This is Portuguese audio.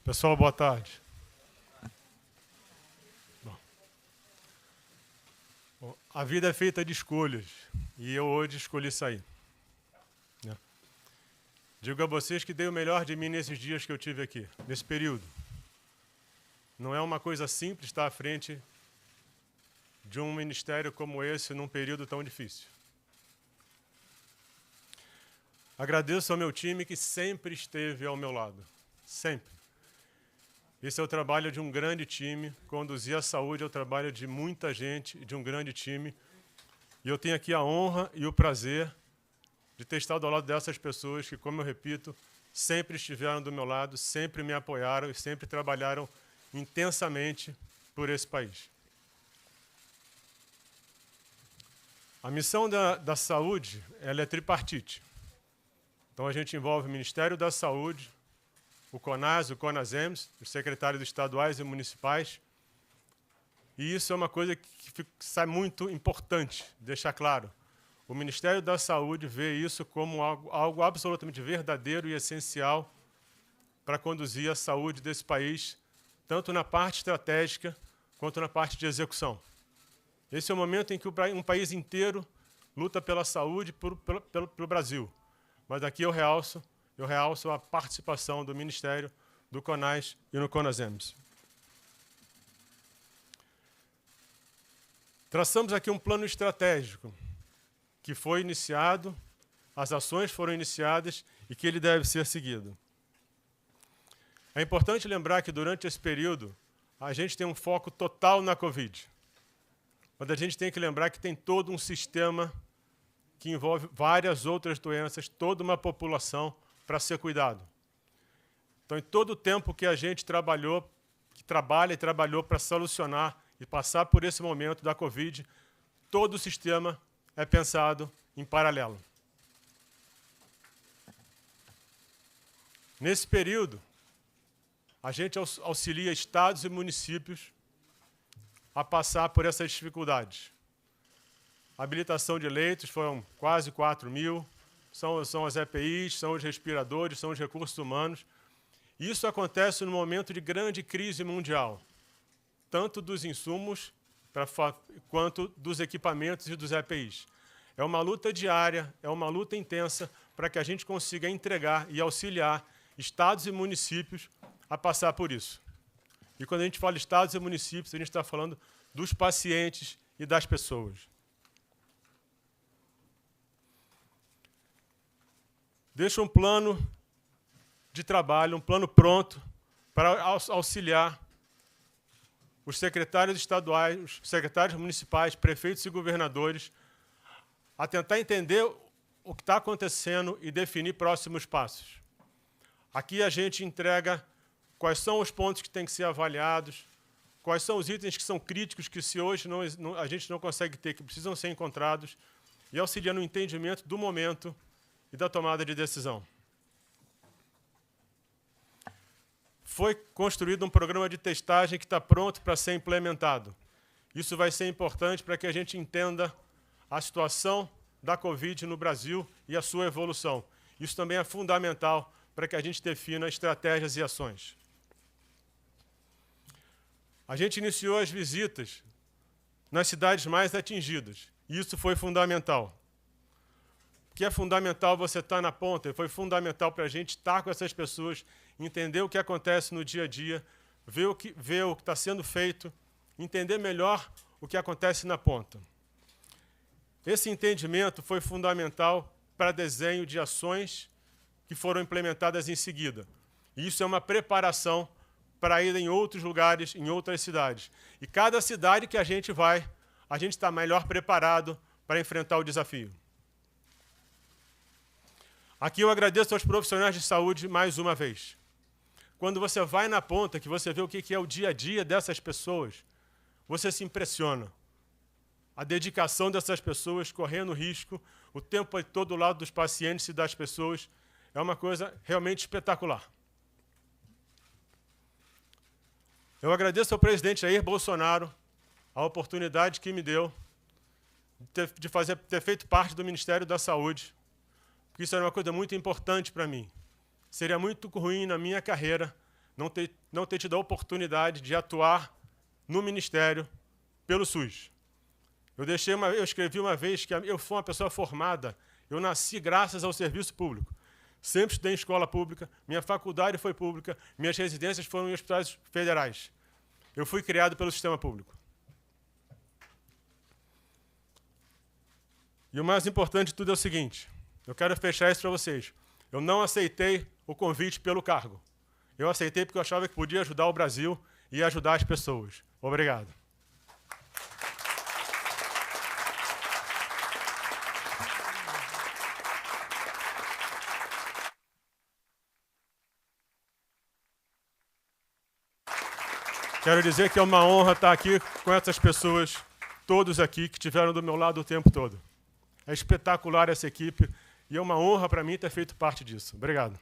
Pessoal, boa tarde. Bom, a vida é feita de escolhas e eu hoje escolhi sair. Digo a vocês que dei o melhor de mim nesses dias que eu tive aqui, nesse período. Não é uma coisa simples estar à frente de um ministério como esse num período tão difícil. Agradeço ao meu time que sempre esteve ao meu lado, sempre. Esse é o trabalho de um grande time, conduzir a saúde é o trabalho de muita gente, de um grande time. E eu tenho aqui a honra e o prazer de ter estado ao lado dessas pessoas que, como eu repito, sempre estiveram do meu lado, sempre me apoiaram e sempre trabalharam intensamente por esse país. A missão da saúde, ela é tripartite. Então a gente envolve o Ministério da Saúde, o CONAS, o CONASEMS, os secretários estaduais e municipais. E isso é uma coisa que sai muito importante, deixar claro. O Ministério da Saúde vê isso como algo absolutamente verdadeiro e essencial para conduzir a saúde desse país, tanto na parte estratégica quanto na parte de execução. Esse é o momento em que um país inteiro luta pela saúde pelo Brasil. Mas aqui eu realço a participação do Ministério, do CONAS e no CONASEMS. Traçamos aqui um plano estratégico que foi iniciado, as ações foram iniciadas e que ele deve ser seguido. É importante lembrar que durante esse período a gente tem um foco total na Covid. Mas a gente tem que lembrar que tem todo um sistema que envolve várias outras doenças, toda uma população para ser cuidado. Então, em todo o tempo que a gente trabalhou, que trabalha e trabalhou para solucionar e passar por esse momento da Covid, todo o sistema é pensado em paralelo. Nesse período, a gente auxilia estados e municípios a passar por essas dificuldades. A habilitação de leitos foram quase 4.000, são as EPIs, são os respiradores, são os recursos humanos. Isso acontece no momento de grande crise mundial, tanto dos insumos quanto dos equipamentos e dos EPIs. É uma luta diária, é uma luta intensa para que a gente consiga entregar e auxiliar estados e municípios a passar por isso. E quando a gente fala estados e municípios, a gente está falando dos pacientes e das pessoas. Deixa um plano de trabalho, um plano pronto para auxiliar os secretários estaduais, os secretários municipais, prefeitos e governadores a tentar entender o que está acontecendo e definir próximos passos. Aqui a gente entrega quais são os pontos que têm que ser avaliados, quais são os itens que são críticos que, se hoje a gente não consegue ter, que precisam ser encontrados, e auxilia no entendimento do momento e da tomada de decisão. Foi construído um programa de testagem que está pronto para ser implementado. Isso vai ser importante para que a gente entenda a situação da Covid no Brasil e a sua evolução. Isso também é fundamental para que a gente defina estratégias e ações. A gente iniciou as visitas nas cidades mais atingidas, e isso foi fundamental. Que é fundamental você estar na ponta, foi fundamental para a gente estar com essas pessoas, entender o que acontece no dia a dia, ver o que está sendo feito, entender melhor o que acontece na ponta. Esse entendimento foi fundamental para desenho de ações que foram implementadas em seguida. E isso é uma preparação para ir em outros lugares, em outras cidades. E cada cidade que a gente vai, a gente está melhor preparado para enfrentar o desafio. Aqui eu agradeço aos profissionais de saúde mais uma vez. Quando você vai na ponta, que você vê o que é o dia a dia dessas pessoas, você se impressiona. A dedicação dessas pessoas correndo risco, o tempo todo ao lado dos pacientes e das pessoas, é uma coisa realmente espetacular. Eu agradeço ao presidente Jair Bolsonaro a oportunidade que me deu de ter feito parte do Ministério da Saúde. Isso era uma coisa muito importante para mim. Seria muito ruim na minha carreira não ter tido a oportunidade de atuar no Ministério pelo SUS. Eu escrevi uma vez que eu fui uma pessoa formada, eu nasci graças ao serviço público. Sempre estudei em escola pública, minha faculdade foi pública, minhas residências foram em hospitais federais. Eu fui criado pelo sistema público. E o mais importante de tudo é o seguinte, eu quero fechar isso para vocês. Eu não aceitei o convite pelo cargo. Eu aceitei porque eu achava que podia ajudar o Brasil e ajudar as pessoas. Obrigado. Quero dizer que é uma honra estar aqui com essas pessoas, todos aqui, que estiveram do meu lado o tempo todo. É espetacular essa equipe e é uma honra para mim ter feito parte disso. Obrigado.